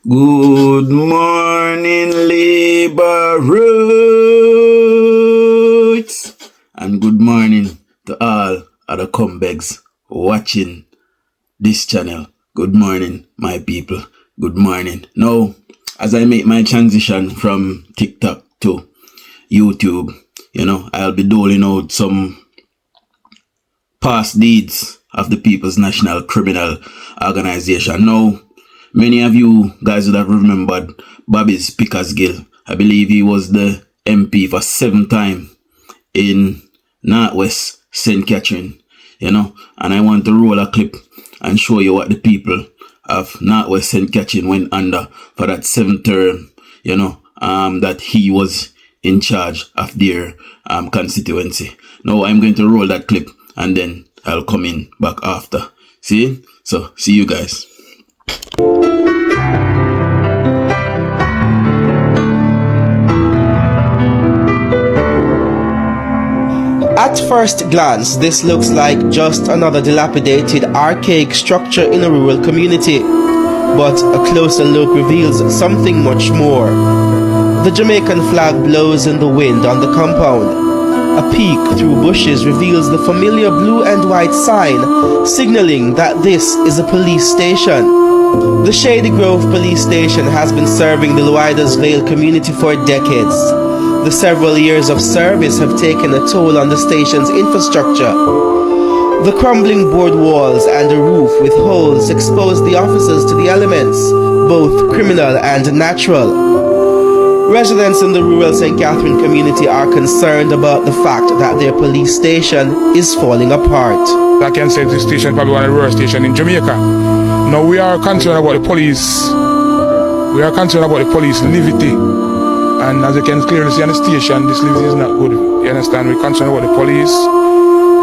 Good morning, Labour Roots, and good morning to all other comebacks watching this channel. Good morning, my people. Good morning. Now, as I make my transition from TikTok to YouTube, I'll be doling out some past deeds of the People's National Criminal Organization. Now, many of you guys would have remembered Bobby's Pickersgill. I believe he was the MP for 7th time in Northwest St. Catherine, and I want to roll a clip and show you what the people of Northwest St. Catherine went under for that 7th term, that he was in charge of their constituency. Now I'm going to roll that clip and then I'll come in back after. See? So, see you guys. At first glance, this looks like just another dilapidated, archaic structure in a rural community. But a closer look reveals something much more. The Jamaican flag blows in the wind on the compound. A peek through bushes reveals the familiar blue and white sign, signaling that this is a police station. The Shady Grove Police Station has been serving the Loidas Vale community for decades. The several years of service have taken a toll on the station's infrastructure. The crumbling board walls and a roof with holes expose the officers to the elements, both criminal and natural. Residents in the rural St. Catherine community are concerned about the fact that their police station is falling apart. I can say this station is probably one of the worst stations in Jamaica. Now we are concerned about the police. We are concerned about the police liberty. And as you can clearly see on the station, this liberty is not good. You understand? We're concerned about the police.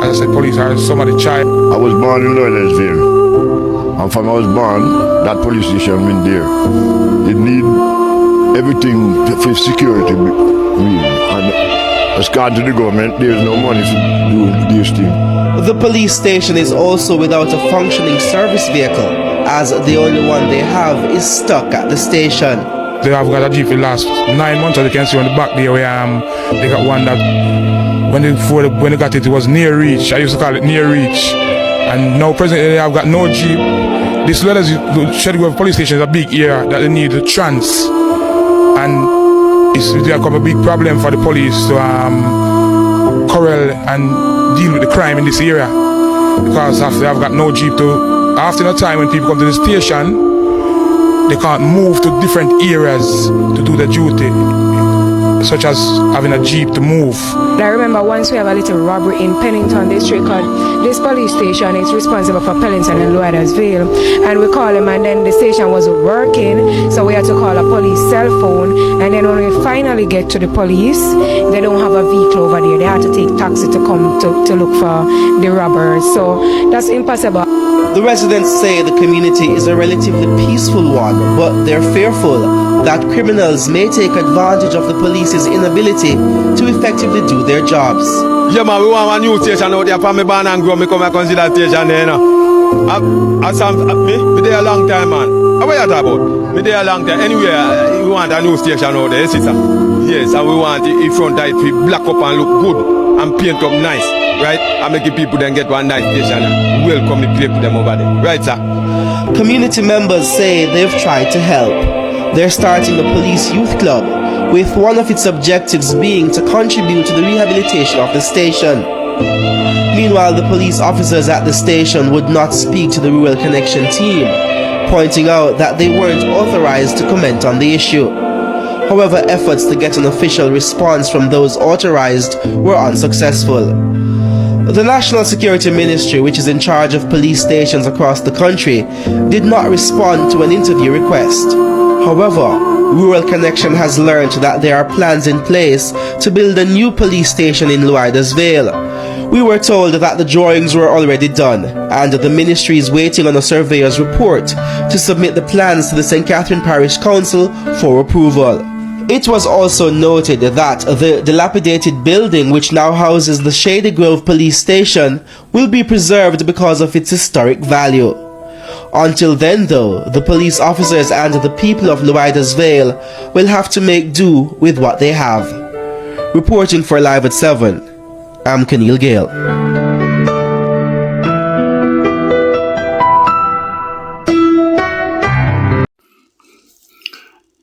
As I said, police are some of the child. I was born in Loidansville. And from I was born, that police station went there. It need everything for security. And as gone to the government, there's no money to do this thing. The police station is also without a functioning service vehicle, as the only one they have is stuck at the station. They have got a Jeep for the last 9 months, as you can see on the back there, where they got one that when they got it, it was near reach. I used to call it near reach. And now presently they have got no Jeep. This Shady Grove police station is a big area that they need the trans. And it's become a big problem for the police to corral and deal with the crime in this area. Because after they have got no Jeep to, after the time when people come to the station, they can't move to different areas to do their duty, such as having a Jeep to move. I remember once we have a little robbery in Pennington District, and this police station is responsible for Pellington and Loidas Vale, and we call them, and then the station wasn't working, so we had to call a police cell phone, and then when we finally get to the police, they don't have a vehicle over there. They had to take taxi to come to look for the robbers, so that's impossible. The residents say the community is a relatively peaceful one, but they're fearful that criminals may take advantage of the police's inability to effectively do their jobs. Yeah, man, we want a new station out there for me born and grow. Me come and consider station there, me there a long time, man. What you talk about? Me there a long time. Anyway, we want a new station out there, sister. Yes, and we want it in front of it to black up and look good and paint up nice, right? And make the people then get one nice station and welcome the play for them over there, right, sir? Community members say they've tried to help. They're starting a police youth club, with one of its objectives being to contribute to the rehabilitation of the station. Meanwhile, the police officers at the station would not speak to the Rural Connection team, pointing out that they weren't authorized to comment on the issue. However, efforts to get an official response from those authorized were unsuccessful. The National Security Ministry, which is in charge of police stations across the country, did not respond to an interview request. However, Rural Connection has learned that there are plans in place to build a new police station in Loyaldersville. We were told that the drawings were already done, and the ministry is waiting on a surveyor's report to submit the plans to the St. Catherine Parish Council for approval. It was also noted that the dilapidated building, which now houses the Shady Grove Police Station, will be preserved because of its historic value. Until then, though, the police officers and the people of Loyaldersville will have to make do with what they have. Reporting for Live at 7, I'm Keneal Gale.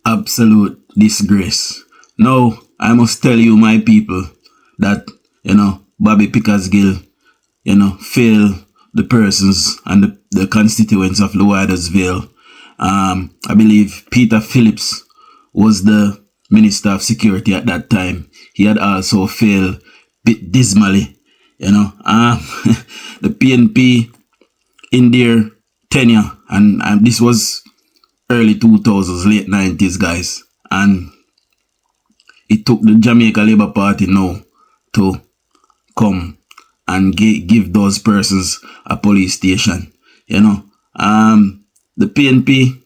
Absolute disgrace. Now, I must tell you, my people, that, Bobby Pickersgill, fail the persons and the constituents of Loyaldersville. I believe Peter Phillips was the Minister of Security at that time. He had also failed bit dismally, the PNP in their tenure, and this was early 2000s, late 90s, guys, and it took the Jamaica Labour Party now to come and give those persons a police station. The PNP,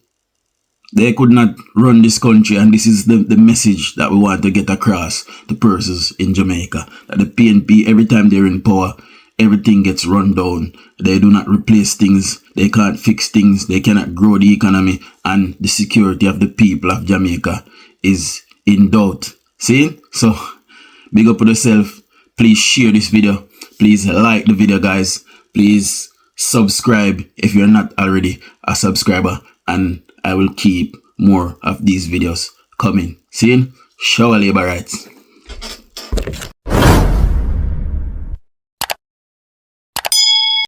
they could not run this country, and this is the message that we want to get across to persons in Jamaica, that the PNP, every time they're in power, everything gets run down. They do not replace things, they can't fix things, they cannot grow the economy, and the security of the people of Jamaica is in doubt. See? So, big up on yourself. Please share this video. Please like the video, guys. Please subscribe if you're not already a subscriber, and I will keep more of these videos coming. See? Show labor rights.